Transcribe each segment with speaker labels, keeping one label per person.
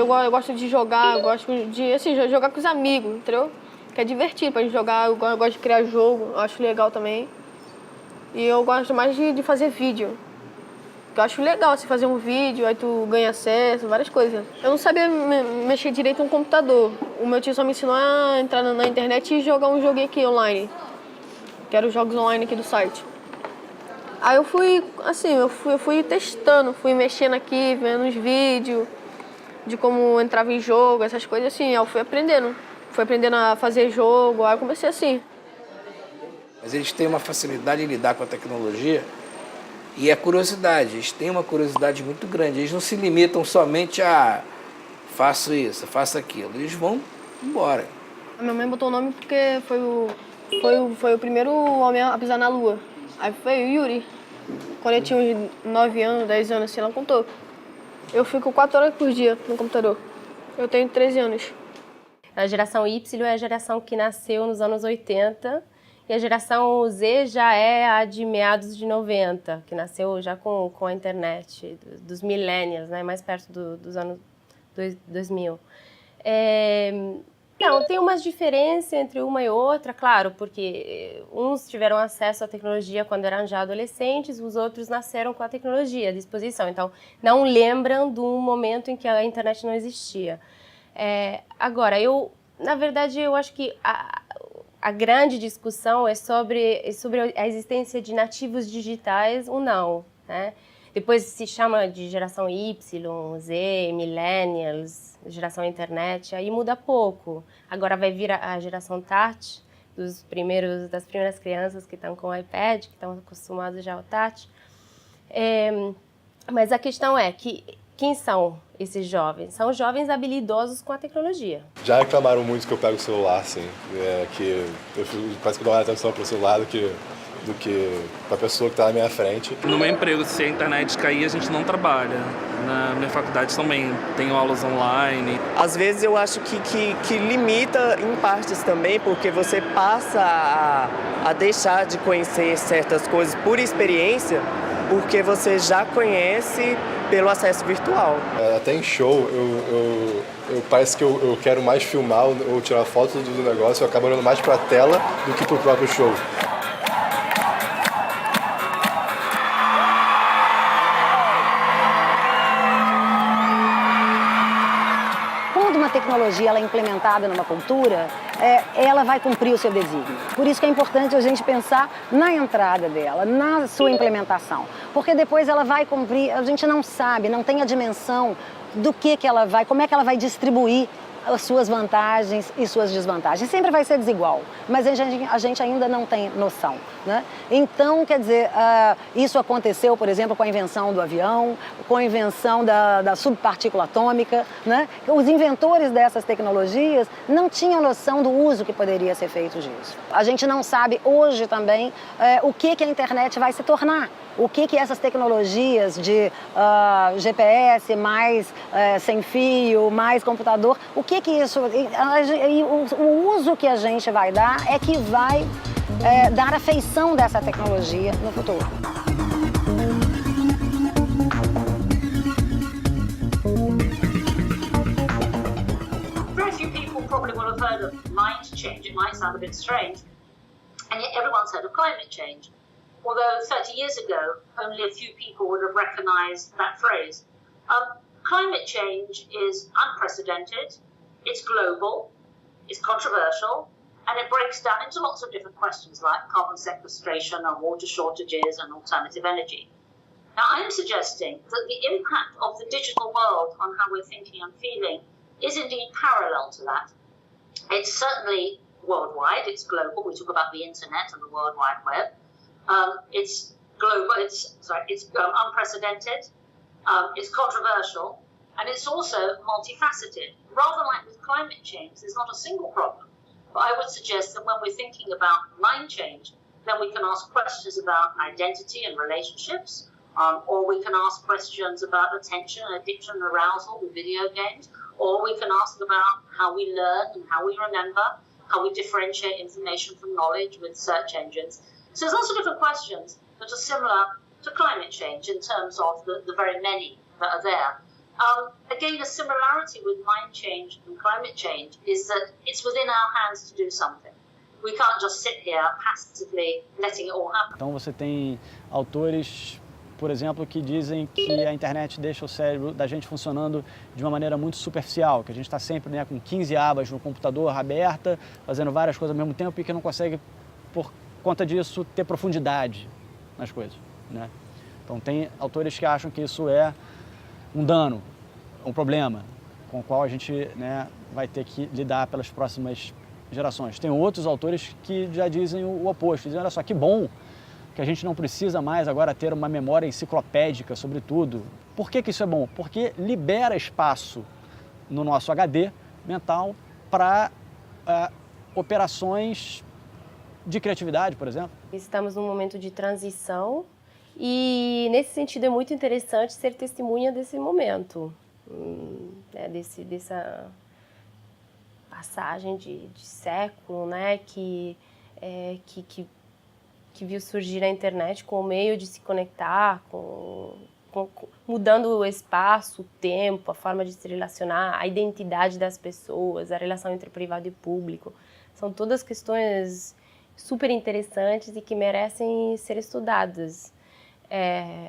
Speaker 1: eu gosto de jogar, eu gosto de assim, jogar com os amigos, entendeu? Que é divertido pra gente jogar, eu gosto de criar jogo, eu acho legal também. E eu gosto mais de fazer vídeo. Eu acho legal você fazer um vídeo, aí tu ganha acesso, várias coisas. Eu não sabia mexer direito no computador. O meu tio só me ensinou a entrar na internet e jogar um joguinho aqui online. Que eram os jogos online aqui do site. Aí eu fui, assim, eu fui testando, fui mexendo aqui, vendo os vídeos de como entrava em jogo, essas coisas assim. Aí eu fui aprendendo. Fui aprendendo a fazer jogo, aí eu comecei assim.
Speaker 2: Mas eles têm uma facilidade em lidar com a tecnologia e a curiosidade. Eles têm uma curiosidade muito grande. Eles não se limitam somente a faço isso, faço aquilo. Eles vão embora.
Speaker 1: A minha mãe botou o nome porque foi o primeiro homem a pisar na Lua. Aí foi o Yuri. Quando eu tinha uns 9 anos, 10 anos, assim, ela contou. Eu fico 4 horas por dia no computador. Eu tenho 13 anos.
Speaker 3: A geração Y é a geração que nasceu nos anos 80 e a geração Z já é a de meados de 90, que nasceu já com a internet, dos millennials, né, mais perto dos anos 2000. Não, tem umas diferenças entre uma e outra, claro, porque uns tiveram acesso à tecnologia quando eram já adolescentes, os outros nasceram com a tecnologia à disposição, então não lembram do momento em que a internet não existia. Agora, na verdade, eu acho que a grande discussão é sobre a existência de nativos digitais ou não, né? Depois se chama de geração Y, Z, millennials, geração internet, aí muda pouco. Agora vai vir a geração touch, das primeiras crianças que estão com o iPad, que estão acostumados já ao touch. Mas a questão é que quem são esses jovens? São jovens habilidosos com a tecnologia.
Speaker 4: Já reclamaram muito que eu pego o celular, assim, que eu parece que dou mais atenção para o celular do que para a pessoa que está na minha frente.
Speaker 5: No meu emprego, se a internet cair, a gente não trabalha. Na minha faculdade também tenho aulas online.
Speaker 6: Às vezes eu acho que limita em partes também, porque você passa a deixar de conhecer certas coisas por experiência, porque você já conhece pelo acesso virtual.
Speaker 4: Até em show, eu parece que eu quero mais filmar ou tirar fotos do negócio, eu acabo olhando mais para a tela do que para o próprio show.
Speaker 7: Tecnologia ela é implementada numa cultura, ela vai cumprir o seu desígnio. Por isso que é importante a gente pensar na entrada dela, na sua implementação. Porque depois ela vai cumprir, a gente não sabe, não tem a dimensão do que ela vai, como é que ela vai distribuir as suas vantagens e suas desvantagens. Sempre vai ser desigual, mas a gente ainda não tem noção, né? Então, quer dizer, isso aconteceu, por exemplo, com a invenção do avião, com a invenção da subpartícula atômica, né? Os inventores dessas tecnologias não tinham noção do uso que poderia ser feito disso. A gente não sabe hoje também o que a internet vai se tornar. O que essas tecnologias de GPS, mais sem fio, mais computador, o que isso... O uso que a gente vai dar é que vai dar a feição dessa tecnologia no futuro.
Speaker 8: Very few people probably will have heard of mind change. It might sound a bit strange, and yet everyone's heard of climate change. Although 30 years ago, only a few people would have recognized that phrase. Climate change is unprecedented, it's global, it's controversial, and it breaks down into lots of different questions like carbon sequestration and water shortages and alternative energy. Now, I'm suggesting that the impact of the digital world on how we're thinking and feeling is indeed parallel to that. It's certainly worldwide, it's global. We talk about the internet and the World Wide Web. It's global, it's unprecedented, it's controversial, and it's also multifaceted. Rather like with climate change, there's not a single problem. But I would suggest that when we're thinking about mind change, then we can ask questions about identity and relationships, or we can ask questions about attention, addiction, arousal with video games, or we can ask about how we learn and how we remember, how we differentiate information from knowledge with search engines. So there's lots of different questions that are similar to climate change in terms of the very many that are there. Again, a similarity with mind change and climate change is that it's within our hands to do something. We can't just sit here passively letting it all happen.
Speaker 9: Então você tem autores, por exemplo, que dizem que a internet deixa o cérebro da gente funcionando de uma maneira muito superficial, que a gente está sempre, né, com 15 abas no computador aberta, fazendo várias coisas ao mesmo tempo e que não consegue, por conta disso, ter profundidade nas coisas, né? Então tem autores que acham que isso é um dano, um problema com o qual a gente, né, vai ter que lidar pelas próximas gerações. Tem outros autores que já dizem o oposto, dizem, olha só, que bom que a gente não precisa mais agora ter uma memória enciclopédica sobre tudo. Por que isso é bom? Porque libera espaço no nosso HD mental para operações de criatividade, por exemplo.
Speaker 3: Estamos num momento de transição e, nesse sentido, é muito interessante ser testemunha desse momento, né, dessa passagem de século, né, que viu surgir a internet como meio de se conectar, mudando o espaço, o tempo, a forma de se relacionar, a identidade das pessoas, a relação entre privado e público. São todas questões super interessantes e que merecem ser estudadas.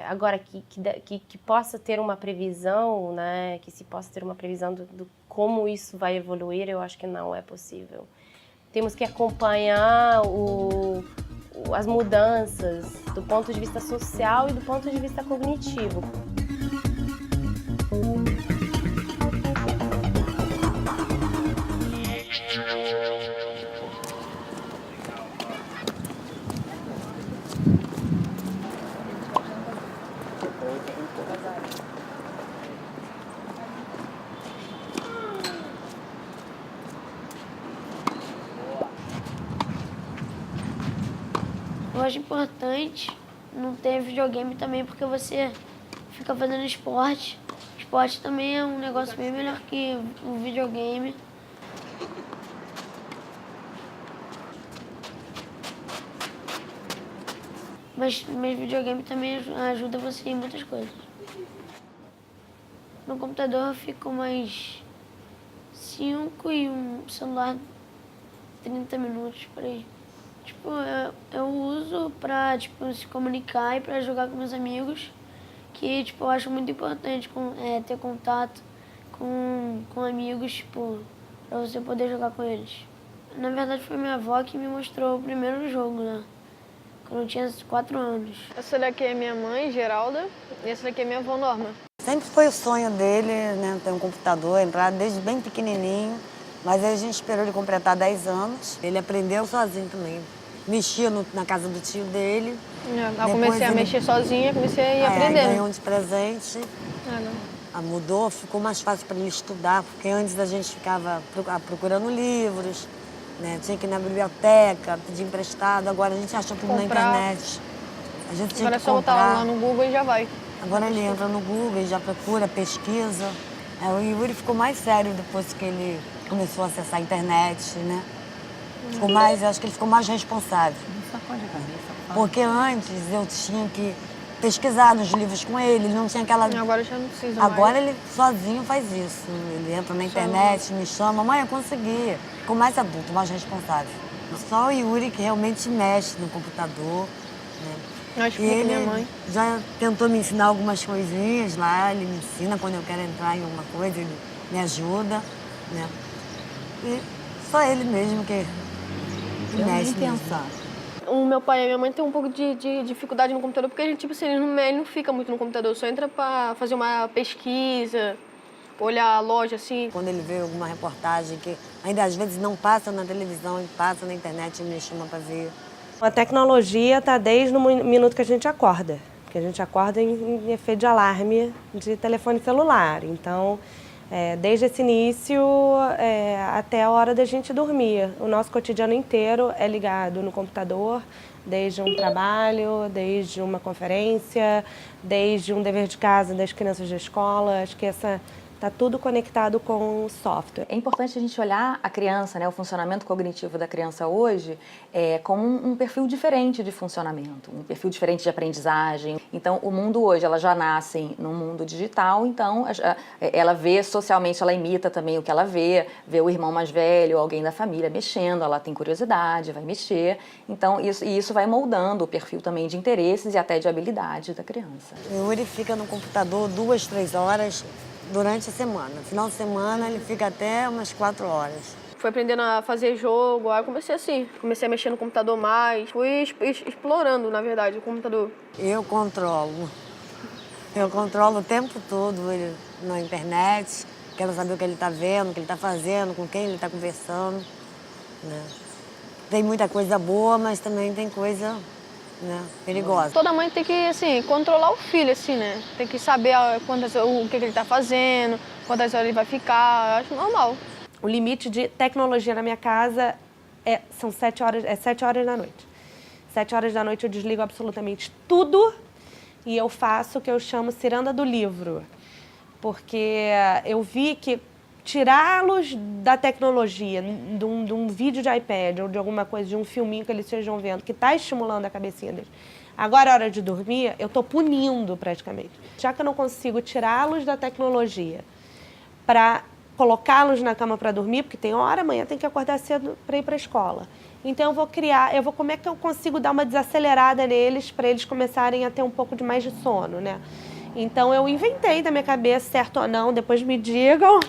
Speaker 3: Agora, que possa ter uma previsão, né, que se possa ter uma previsão do como isso vai evoluir, eu acho que não é possível. Temos que acompanhar as mudanças do ponto de vista social e do ponto de vista cognitivo.
Speaker 10: Eu acho importante não ter videogame também, porque você fica fazendo esporte. Esporte também é um negócio bem melhor que o videogame. Mas videogame também ajuda você em muitas coisas. No computador eu fico mais 5 e um celular 30 minutos por aí. Tipo, eu uso pra, tipo, se comunicar e pra jogar com meus amigos, que, tipo, eu acho muito importante ter contato com amigos, tipo, pra você poder jogar com eles. Na verdade, foi minha avó que me mostrou o primeiro jogo, né? Quando eu tinha 4 anos.
Speaker 1: Essa daqui é minha mãe, Geralda, e essa daqui é minha avó, Norma.
Speaker 7: Sempre foi o sonho dele, né, ter um computador, entrar desde bem pequenininho. Mas aí a gente esperou ele completar 10 anos. Ele aprendeu sozinho também. Mexia na casa do tio dele.
Speaker 1: Eu comecei a mexer sozinha, comecei a ir aprendendo.
Speaker 7: Ganhou de presente. Mudou, ficou mais fácil para ele estudar, porque antes a gente ficava procurando livros, né? Tinha que ir na biblioteca, pedir emprestado. Agora a gente acha tudo na internet. A gente tinha
Speaker 1: Agora é
Speaker 7: que
Speaker 1: só botar
Speaker 7: comprar.
Speaker 1: lá no Google e já vai.
Speaker 7: Agora ele entra no Google e já procura, pesquisa. O Yuri ficou mais sério depois que ele começou a acessar a internet, né? Ficou mais, eu acho que ele ficou mais responsável. Porque antes eu tinha que pesquisar nos livros com ele não tinha aquela...
Speaker 1: Agora eu já não preciso
Speaker 7: Agora
Speaker 1: mais.
Speaker 7: ele sozinho faz isso. Ele entra na internet, me chama, mãe, eu consegui. Ficou mais adulto, mais responsável. Só o Yuri que realmente mexe no computador, né?
Speaker 1: Acho que minha mãe
Speaker 7: já tentou me ensinar algumas coisinhas lá, ele me ensina quando eu quero entrar em alguma coisa, ele me ajuda, né? E só ele mesmo que mexe nisso.
Speaker 1: O meu pai e a minha mãe têm um pouco de dificuldade no computador, porque a gente, tipo assim, ele não fica muito no computador, só entra pra fazer uma pesquisa, olhar a loja, assim.
Speaker 7: Quando ele vê alguma reportagem que ainda às vezes não passa na televisão, ele passa na internet, ele me chama pra ver.
Speaker 11: A tecnologia está desde o minuto que a gente acorda, porque a gente acorda em efeito de alarme de telefone celular. Então, desde esse início até a hora da gente dormir, o nosso cotidiano inteiro é ligado no computador, desde um trabalho, desde uma conferência, desde um dever de casa das crianças da escola. Acho que essa Está tudo conectado com o software.
Speaker 12: É importante a gente olhar a criança, né, o funcionamento cognitivo da criança hoje, como um perfil diferente de funcionamento, um perfil diferente de aprendizagem. Então, o mundo hoje, ela já nasce num mundo digital, então ela vê socialmente, ela imita também o que ela vê o irmão mais velho, alguém da família mexendo, ela tem curiosidade, vai mexer. Então, isso vai moldando o perfil também de interesses e até de habilidade da criança.
Speaker 13: O Yuri fica no computador 2, 3 horas durante a semana. No final de semana ele fica até umas 4 horas.
Speaker 1: Fui aprendendo a fazer jogo, aí eu comecei assim, comecei a mexer no computador mais, fui explorando, na verdade, o computador.
Speaker 13: Eu controlo o tempo todo ele na internet, quero saber o que ele está vendo, o que ele está fazendo, com quem ele está conversando, né? Tem muita coisa boa, mas também tem coisa, né, perigosa.
Speaker 1: Toda mãe tem que, assim, controlar o filho, assim, né? Tem que saber o que ele tá fazendo, quantas horas ele vai ficar, eu acho normal.
Speaker 11: O limite de tecnologia na minha casa são 7 horas da noite. 7 horas da noite eu desligo absolutamente tudo e eu faço o que eu chamo ciranda do livro. Porque eu vi que tirá-los da tecnologia, de um vídeo de iPad ou de alguma coisa, de um filminho que eles estejam vendo, que está estimulando a cabecinha deles. Agora, a hora de dormir, eu estou punindo praticamente. Já que eu não consigo tirá-los da tecnologia para colocá-los na cama para dormir, porque tem hora, amanhã tem que acordar cedo para ir para a escola. Então, como é que eu consigo dar uma desacelerada neles para eles começarem a ter um pouco de mais de sono, né? Então, eu inventei da minha cabeça, certo ou não, depois me digam,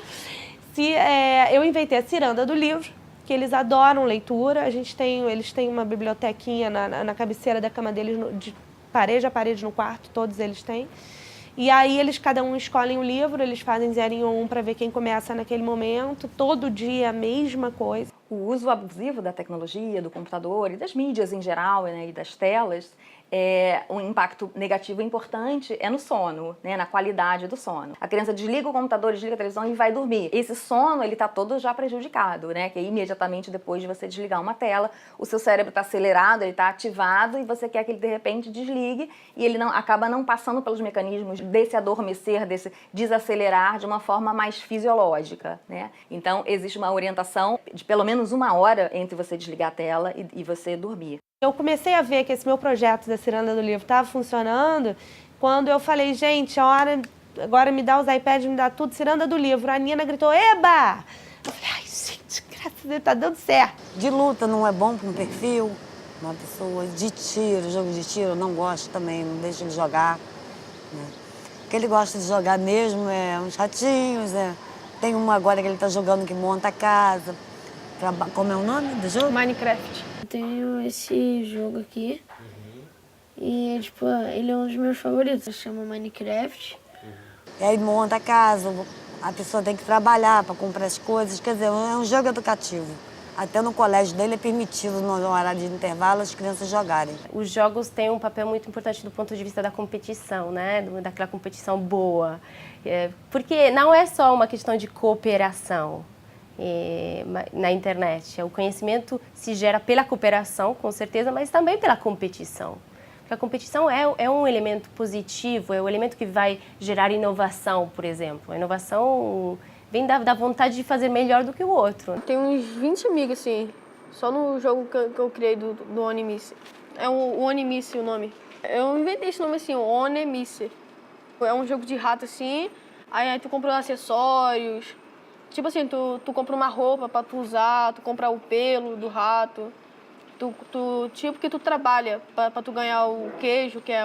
Speaker 11: eu inventei a ciranda do livro, que eles adoram leitura. Eles têm uma bibliotequinha na cabeceira da cama deles, de parede a parede no quarto, todos eles têm. E aí cada um escolhe um livro, eles fazem 0 em 1 para ver quem começa naquele momento, todo dia a mesma coisa.
Speaker 12: O uso abusivo da tecnologia, do computador e das mídias em geral, né, e das telas, um impacto negativo importante no sono, né, na qualidade do sono. A criança desliga o computador, desliga a televisão e vai dormir. Esse sono, ele está todo já prejudicado, né, que imediatamente depois de você desligar uma tela, o seu cérebro está acelerado, ele está ativado e você quer que ele de repente desligue e ele acaba não passando pelos mecanismos desse adormecer, desse desacelerar de uma forma mais fisiológica, né? Então, existe uma orientação de pelo menos 1 hora entre você desligar a tela e você dormir.
Speaker 11: Eu comecei a ver que esse meu projeto da ciranda do livro estava funcionando quando eu falei, gente, agora me dá os iPads, me dá tudo, ciranda do livro. A Nina gritou, eba! Eu falei, ai, gente, graças a Deus, tá dando certo.
Speaker 13: De luta não é bom para um perfil, uma pessoa de tiro, jogo de tiro, eu não gosto também, não deixo ele jogar, né? O que ele gosta de jogar mesmo é uns ratinhos, Tem uma agora que ele está jogando que monta a casa. Como é o nome do jogo?
Speaker 1: Minecraft.
Speaker 10: Eu tenho esse jogo aqui e, tipo, ele é um dos meus favoritos. Chama Minecraft.
Speaker 13: E aí monta a casa, a pessoa tem que trabalhar para comprar as coisas. Quer dizer, é um jogo educativo. Até no colégio dele é permitido, no horário de intervalo, as crianças jogarem.
Speaker 3: Os jogos têm um papel muito importante do ponto de vista da competição, né? Daquela competição boa. Porque não é só uma questão de cooperação na internet. O conhecimento se gera pela cooperação, com certeza, mas também pela competição. Porque a competição é um elemento positivo, é o elemento que vai gerar inovação, por exemplo. A inovação vem da vontade de fazer melhor do que o outro.
Speaker 1: Tem uns 20 amigos, assim, só no jogo que eu criei do Onemice. É o Onemice o nome. Eu inventei esse nome assim, o Onemice. É um jogo de rato, assim, aí tu compra acessórios. Tipo assim, tu compra uma roupa pra tu usar, tu compra o pelo do rato. Tipo que tu trabalha pra tu ganhar o queijo, que é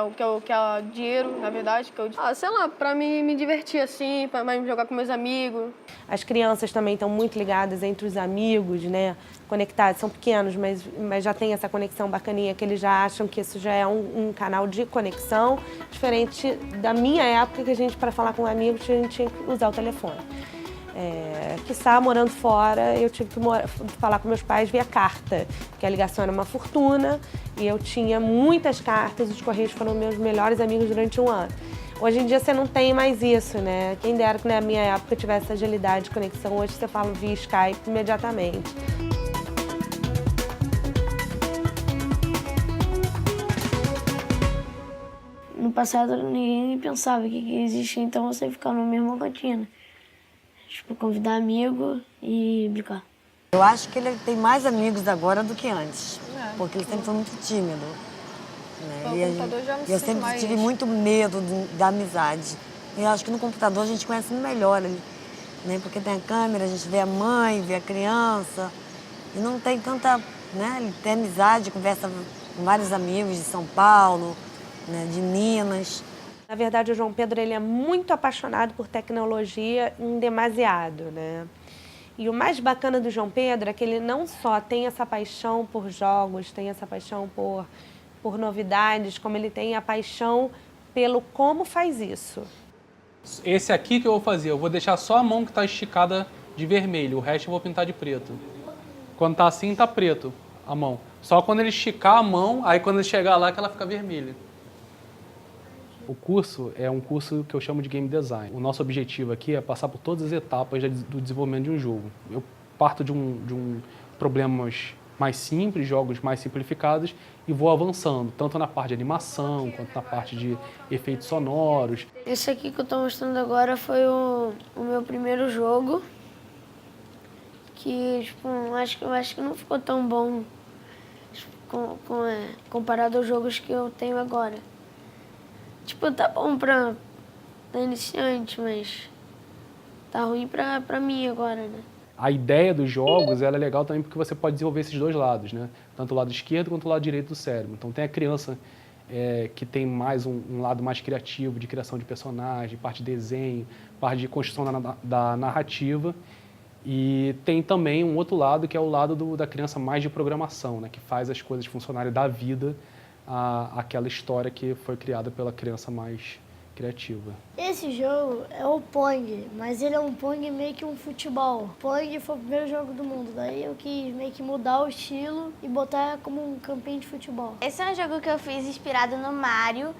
Speaker 1: dinheiro, na verdade. Sei lá, pra me divertir assim, pra me jogar com meus amigos.
Speaker 11: As crianças também estão muito ligadas entre os amigos, né? Conectados, são pequenos, mas já tem essa conexão bacaninha, que eles já acham que isso já é um canal de conexão, diferente da minha época, que a gente, para falar com amigos, a gente tinha que usar o telefone. Que está morando fora, eu tive que falar com meus pais via carta, que a ligação era uma fortuna e eu tinha muitas cartas, os Correios foram meus melhores amigos durante 1 ano. Hoje em dia você não tem mais isso, né? Quem dera que na minha época tivesse agilidade de conexão, hoje você fala via Skype imediatamente.
Speaker 10: No passado ninguém pensava que existia, então você ficar na mesma rotina. pra convidar amigo e brincar.
Speaker 13: Eu acho que ele tem mais amigos agora do que antes, porque ele sempre foi muito tímido. Né?
Speaker 1: No computador já me
Speaker 13: eu
Speaker 1: sinto
Speaker 13: sempre
Speaker 1: mais...
Speaker 13: tive muito medo da amizade. E eu acho que no computador a gente conhece melhor ele, né? Porque tem a câmera, a gente vê a mãe, vê a criança, e não tem tanta, né? Ele tem amizade, conversa com vários amigos de São Paulo, né? De Minas.
Speaker 11: Na verdade, o João Pedro ele é muito apaixonado por tecnologia em demasiado, né? E o mais bacana do João Pedro é que ele não só tem essa paixão por jogos, tem essa paixão por novidades, como ele tem a paixão pelo como faz isso.
Speaker 14: Esse aqui que eu vou fazer, eu vou deixar só a mão que está esticada de vermelho, o resto eu vou pintar de preto. Quando tá assim, tá preto a mão. Só quando ele esticar a mão, aí quando ele chegar lá que ela fica vermelha. O curso é um curso que eu chamo de Game Design. O nosso objetivo aqui é passar por todas as etapas do desenvolvimento de um jogo. Eu parto de problemas mais simples, jogos mais simplificados, e vou avançando, tanto na parte de animação, quanto na parte de efeitos sonoros.
Speaker 10: Esse aqui que eu estou mostrando agora foi o meu primeiro jogo, que tipo, acho que não ficou tão bom comparado aos jogos que eu tenho agora. Tipo, tá bom pra iniciante, mas tá ruim pra mim agora, né?
Speaker 14: A ideia dos jogos ela é legal também porque você pode desenvolver esses dois lados, né? Tanto o lado esquerdo quanto o lado direito do cérebro. Então tem a criança que tem mais um lado mais criativo, de criação de personagem, parte de desenho, parte de construção da narrativa. E tem também um outro lado que é o lado da criança mais de programação, né? Que faz as coisas funcionarem da vida àquela história que foi criada pela criança mais criativa.
Speaker 10: Esse jogo é o Pong, mas ele é um Pong meio que um futebol. Pong foi o primeiro jogo do mundo, daí eu quis meio que mudar o estilo e botar como um campinho de futebol.
Speaker 15: Esse é um jogo que eu fiz inspirado no Mario.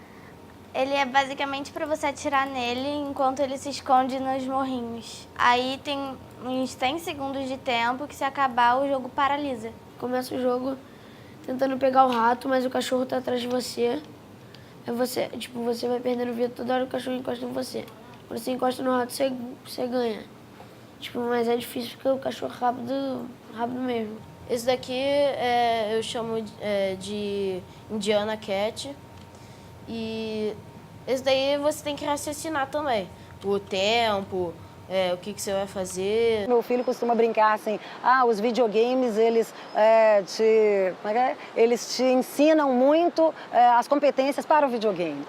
Speaker 15: Ele é basicamente para você atirar nele enquanto ele se esconde nos morrinhos. Aí tem uns 100 segundos de tempo que se acabar o jogo paralisa.
Speaker 10: Começa o jogo tentando pegar o rato, mas o cachorro tá atrás de você. Aí você vai perdendo vida toda hora que o cachorro encosta em você. Quando você encosta no rato, você ganha. Mas é difícil porque o cachorro é rápido mesmo.
Speaker 3: Esse daqui eu chamo de Indiana Cat. E esse daí você tem que raciocinar também. O tempo, o que você vai fazer.
Speaker 7: Meu filho costuma brincar assim, os videogames, eles te ensinam muito as competências para o videogame.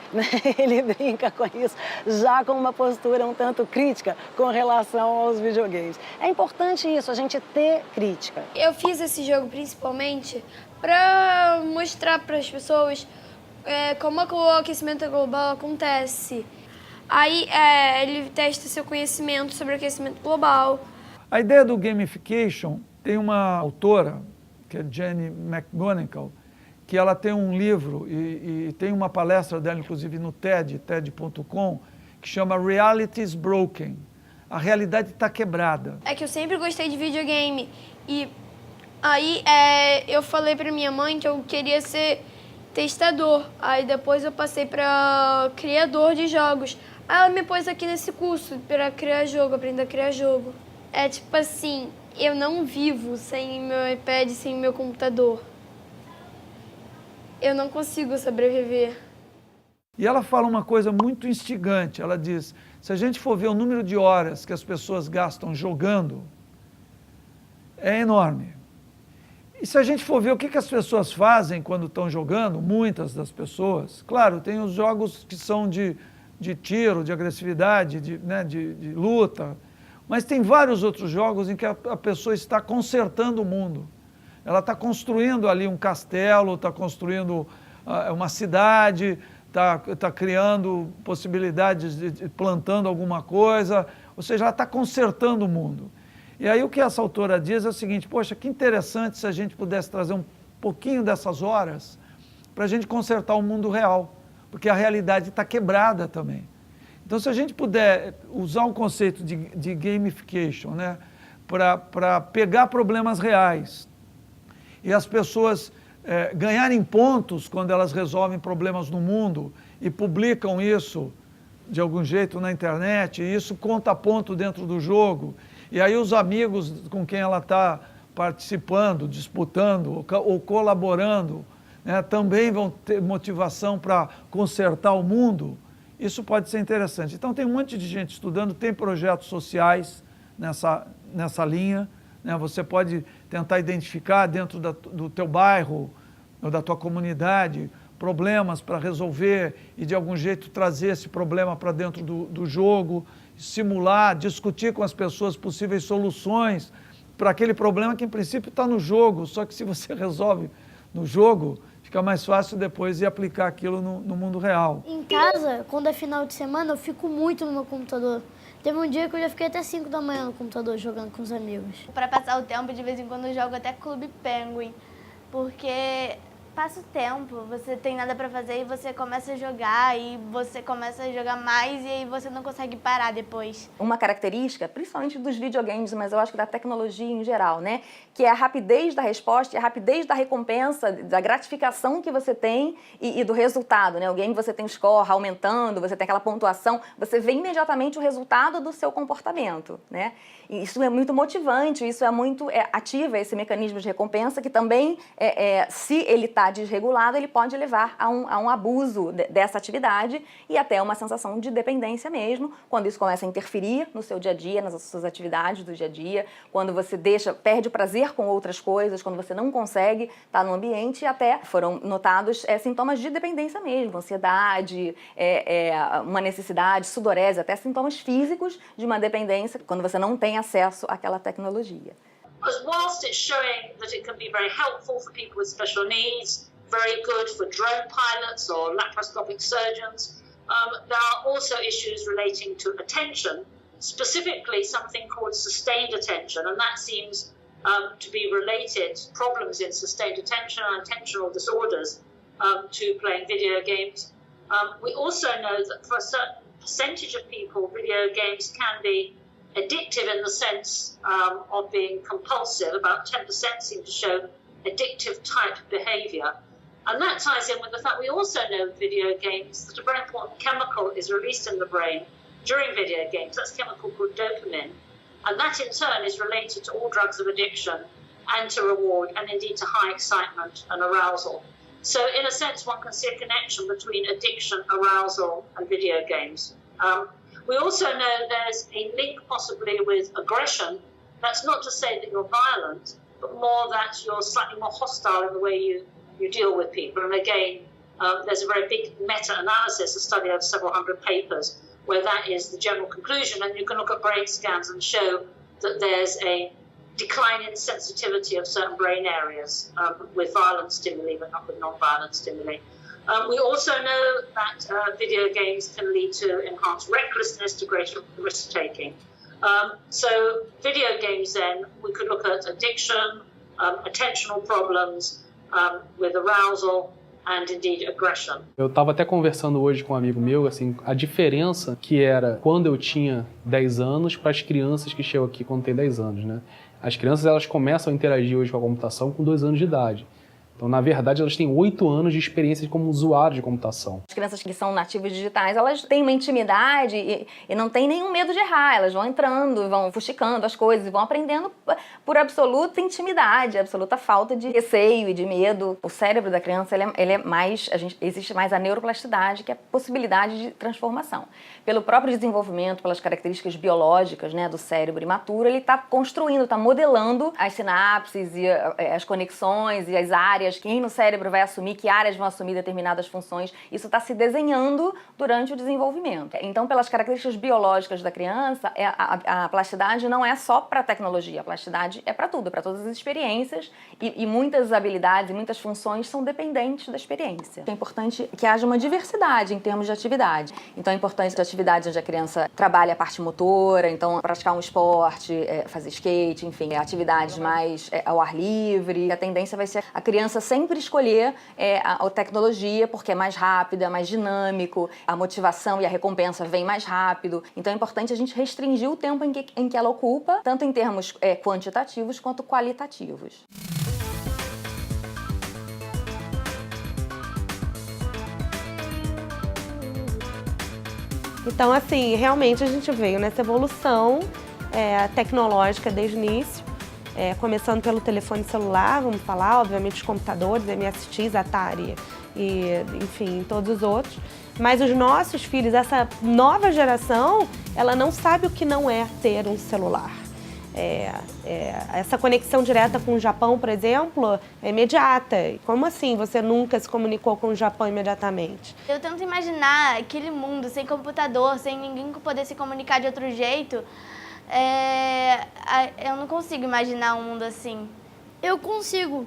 Speaker 7: Ele brinca com isso, já com uma postura um tanto crítica com relação aos videogames. É importante isso, a gente ter crítica.
Speaker 10: Eu fiz esse jogo principalmente para mostrar para as pessoas como é que o aquecimento global acontece. Aí ele testa seu conhecimento sobre o aquecimento global.
Speaker 16: A ideia do gamification tem uma autora, que é Jenny McGonigal, que ela tem um livro e tem uma palestra dela, inclusive no TED.com, que chama Reality is Broken. A realidade está quebrada.
Speaker 10: É que eu sempre gostei de videogame e aí eu falei para minha mãe que eu queria ser testador. Aí depois eu passei para criador de jogos. Aí ela me pôs aqui nesse curso para criar jogo, aprender a criar jogo. É tipo assim, eu não vivo sem meu iPad, sem meu computador. Eu não consigo sobreviver.
Speaker 16: E ela fala uma coisa muito instigante. Ela diz, se a gente for ver o número de horas que as pessoas gastam jogando, é enorme. E se a gente for ver o que as pessoas fazem quando estão jogando, muitas das pessoas, claro, tem os jogos que são de tiro, de agressividade, de luta, mas tem vários outros jogos em que a pessoa está consertando o mundo. Ela está construindo ali um castelo, está construindo uma cidade, está criando possibilidades de plantando alguma coisa, ou seja, ela está consertando o mundo. E aí o que essa autora diz é o seguinte, poxa, que interessante se a gente pudesse trazer um pouquinho dessas horas para a gente consertar o mundo real, porque a realidade está quebrada também. Então, se a gente puder usar um conceito de gamification, né, para pegar problemas reais e as pessoas ganharem pontos quando elas resolvem problemas no mundo e publicam isso de algum jeito na internet, e isso conta ponto dentro do jogo, E aí os amigos com quem ela está participando, disputando ou colaborando, né, também vão ter motivação para consertar o mundo. Isso pode ser interessante. Então tem um monte de gente estudando, tem projetos sociais nessa linha, né? Você pode tentar identificar dentro do teu bairro ou da tua comunidade problemas para resolver e de algum jeito trazer esse problema para dentro do jogo, simular, discutir com as pessoas possíveis soluções para aquele problema que em princípio está no jogo, só que se você resolve no jogo, fica mais fácil depois ir aplicar aquilo no mundo real.
Speaker 10: Em casa, quando é final de semana, eu fico muito no meu computador. Teve um dia que eu já fiquei até 5 da manhã no computador jogando com os amigos.
Speaker 15: Para passar o tempo, de vez em quando eu jogo até Clube Penguin, porque passa o tempo, você tem nada pra fazer e você começa a jogar e você começa a jogar mais e aí você não consegue parar depois.
Speaker 12: Uma característica, principalmente dos videogames, mas eu acho que da tecnologia em geral, né? Que é a rapidez da resposta, a rapidez da recompensa, da gratificação que você tem e do resultado, né? O game você tem o score aumentando, você tem aquela pontuação, você vê imediatamente o resultado do seu comportamento, né? E isso é muito motivante, isso é muito ativa esse mecanismo de recompensa que também, se ele está desregulado, ele pode levar a um abuso dessa atividade e até uma sensação de dependência mesmo, quando isso começa a interferir no seu dia a dia, nas suas atividades do dia a dia, quando você perde o prazer com outras coisas, quando você não consegue estar no ambiente, e até foram notados sintomas de dependência mesmo, ansiedade, uma necessidade, sudorese, até sintomas físicos de uma dependência, quando você não tem acesso àquela tecnologia.
Speaker 8: Because whilst it's showing that it can be very helpful for people with special needs, very good for drone pilots or laparoscopic surgeons, there are also issues relating to attention, specifically something called sustained attention, and that seems to be related, problems in sustained attention and attentional disorders, to playing video games. We also know that for a certain percentage of people, video games can be addictive in the sense of being compulsive. About 10% seem to show addictive type behaviour. And that ties in with the fact we also know with video games that a very important chemical is released in the brain during video games. That's a chemical called dopamine. And that in turn is related to all drugs of addiction and to reward and indeed to high excitement and arousal. So in a sense one can see a connection between addiction, arousal and video games. We also know there's a link possibly with aggression. That's not to say that you're violent, but more that you're slightly more hostile in the way you deal with people. And again, there's a very big meta-analysis, a study of several hundred papers, where that is the general conclusion. And you can look at brain scans and show that there's a decline in sensitivity of certain brain areas with violent stimuli, but not with non-violent stimuli. We also know that video games can lead to enhanced recklessness, to greater risk-taking. So video games then, we could look at addiction, attentional problems with arousal and indeed aggression.
Speaker 14: Eu estava até conversando hoje com um amigo meu, assim, a diferença que era quando eu tinha 10 anos para as crianças que chegam aqui quando tem 10 anos, né? As crianças, elas começam a interagir hoje com a computação com 2 anos de idade. Então, na verdade, elas têm 8 anos de experiência como usuário de computação.
Speaker 12: As crianças que são nativas digitais, elas têm uma intimidade e não têm nenhum medo de errar. Elas vão entrando, vão fuxicando as coisas e vão aprendendo por absoluta intimidade, absoluta falta de receio e de medo. O cérebro da criança, ele é mais, existe mais a neuroplasticidade, que é a possibilidade de transformação. Pelo próprio desenvolvimento, pelas características biológicas, né, do cérebro imaturo, ele está construindo, está modelando as sinapses e as conexões e as áreas, quem no cérebro vai assumir, que áreas vão assumir determinadas funções. Isso está se desenhando durante o desenvolvimento. Então, pelas características biológicas da criança, a plasticidade não é só para a tecnologia, a plasticidade é para tudo, para todas as experiências e muitas habilidades e muitas funções são dependentes da experiência. É importante que haja uma diversidade em termos de atividade. Então, é importante ter atividades onde a criança trabalha a parte motora, então praticar um esporte, fazer skate, enfim, atividades mais ao ar livre. A tendência vai ser a criança sempre escolher a tecnologia porque é mais rápida, mais dinâmico, a motivação e a recompensa vem mais rápido. Então é importante a gente restringir o tempo em que ela ocupa, tanto em termos quantitativos quanto qualitativos.
Speaker 11: Então, assim, realmente a gente veio nessa evolução tecnológica desde o início, começando pelo telefone celular, vamos falar, obviamente os computadores, MSX, Atari e, enfim, todos os outros. Mas os nossos filhos, essa nova geração, ela não sabe o que não é ter um celular. Essa conexão direta com o Japão, por exemplo, é imediata. Como assim você nunca se comunicou com o Japão imediatamente?
Speaker 15: Eu tento imaginar aquele mundo sem computador, sem ninguém poder se comunicar de outro jeito. Eu não consigo imaginar um mundo assim.
Speaker 10: Eu consigo,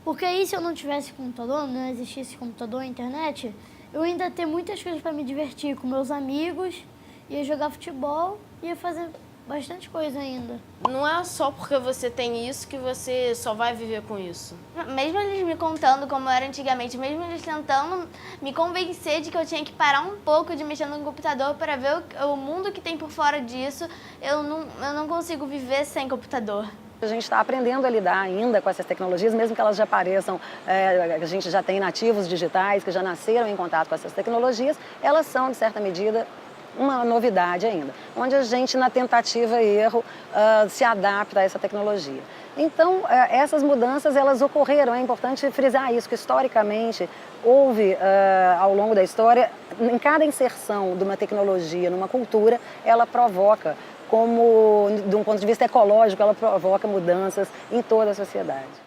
Speaker 10: porque aí se eu não tivesse computador, não existisse computador, internet, eu ainda ia ter muitas coisas para me divertir com meus amigos, ia jogar futebol, ia fazer bastante coisa ainda.
Speaker 3: Não é só porque você tem isso que você só vai viver com isso.
Speaker 15: Mesmo eles me contando como era antigamente, mesmo eles tentando me convencer de que eu tinha que parar um pouco de mexer no computador para ver o mundo que tem por fora disso, eu não consigo viver sem computador.
Speaker 7: A gente está aprendendo a lidar ainda com essas tecnologias, mesmo que elas já apareçam, a gente já tem nativos digitais que já nasceram em contato com essas tecnologias, elas são, de certa medida, uma novidade ainda, onde a gente, na tentativa e erro, se adapta a essa tecnologia. Então, essas mudanças, elas ocorreram, é importante frisar isso, que historicamente houve, ao longo da história, em cada inserção de uma tecnologia numa cultura, ela provoca, como, de um ponto de vista ecológico, ela provoca mudanças em toda a sociedade.